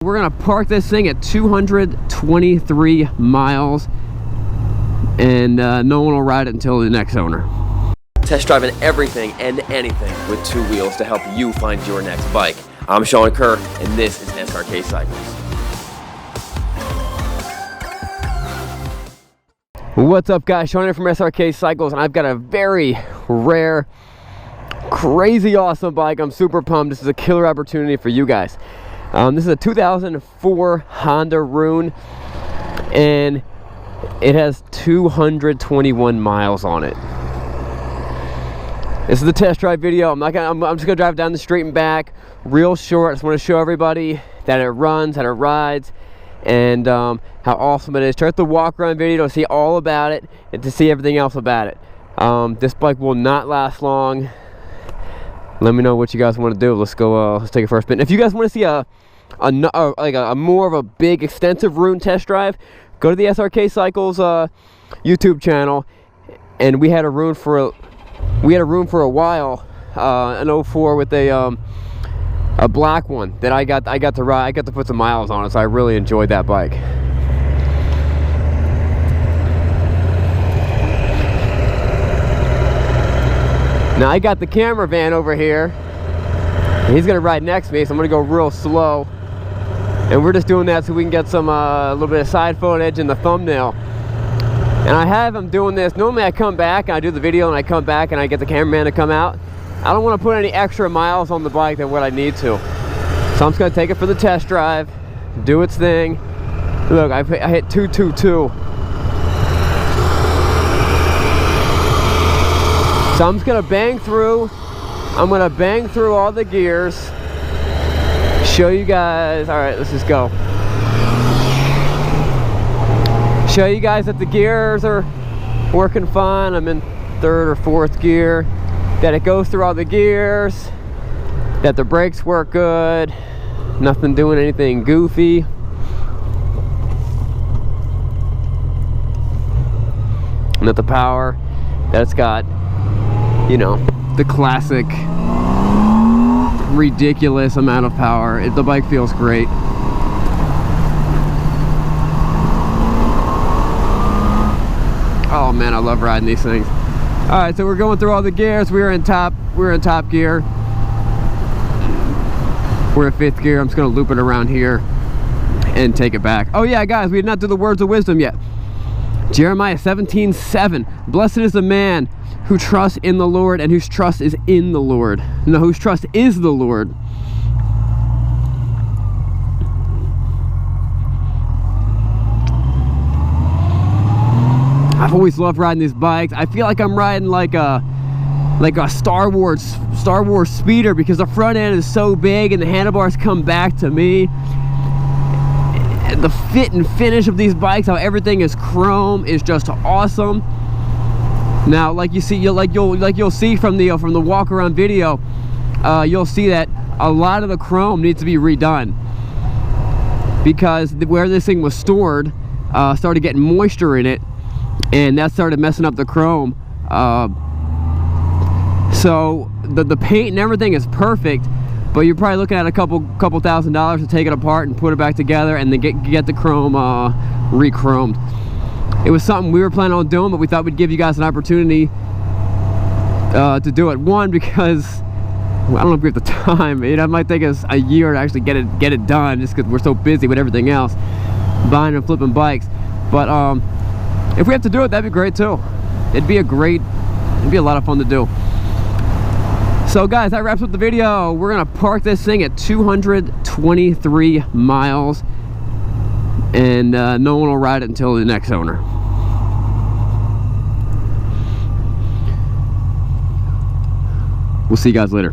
We're gonna park this thing at 223 miles, and no one will ride it until the next owner. Test driving everything and anything with two wheels to help you find your next bike. I'm Sean Kerr, and this is SRK Cycles. What's up, guys? Sean here from SRK Cycles, and I've got a very rare, crazy awesome bike. I'm super pumped. This is a killer opportunity for you guys. This is a 2004 Honda Rune, and it has 221 miles on it. This is the test drive video. I'm just gonna drive down the street and back, real short. I just want to show everybody that it runs, that it rides, and how awesome it is. Check out the walk around video to see all about it and to see everything else about it. This bike will not last long. Let me know what you guys want to do. Let's go. Let's take it for a spin. If you guys want to see a more of a big, extensive Rune test drive, go to the SRK Cycles YouTube channel. And we had a Rune for a while, an 04 with a black one that I got to ride. I got to put some miles on it, so I really enjoyed that bike. Now I got the camera van over here. He's gonna ride next to me, so I'm gonna go real slow. And we're just doing that so we can get some a little bit of side footage in the thumbnail. And I have him doing this. Normally I come back and I do the video and I come back and I get the cameraman to come out. I don't want to put any extra miles on the bike than what I need to. So I'm just gonna take it for the test drive, do its thing. Look, I hit 222. So I'm just gonna bang through. I'm gonna bang through all the gears. Show you guys. All right, let's just go. Show you guys that the gears are working fine. I'm in third or fourth gear. That it goes through all the gears. That the brakes work good. Nothing doing anything goofy. And that the power that it's got, you know, the classic ridiculous amount of power. The bike feels great. Oh man, I love riding these things. All right, so we're going through all the gears. We're in top gear. We're in fifth gear. I'm just gonna loop it around here and take it back. Oh yeah, guys, we did not do the words of wisdom yet. Jeremiah 17:7. Blessed is the man who trusts in the Lord and whose trust is in the Lord. No, whose trust is the Lord. I've always loved riding these bikes. I feel like I'm riding like a Star Wars speeder, because the front end is so big and the handlebars come back to me. The fit and finish of these bikes, how everything is chrome, is just awesome. Now, like you see, you'll see from the walk around video, you'll see that a lot of the chrome needs to be redone, because where this thing was stored started getting moisture in it, and that started messing up the chrome. So the paint and everything is perfect, but you're probably looking at a couple $1,000s to take it apart and put it back together and then get the chrome re-chromed. It was something we were planning on doing, but we thought we'd give you guys an opportunity to do it. One, because I don't know if we have the time. It might take us a year to actually get it done, just because we're so busy with everything else, buying and flipping bikes. But if we have to do it, that'd be great too. It'd be a lot of fun to do. So guys, that wraps up the video. We're gonna park this thing at 223 miles, and no one will ride it until the next owner. We'll see you guys later.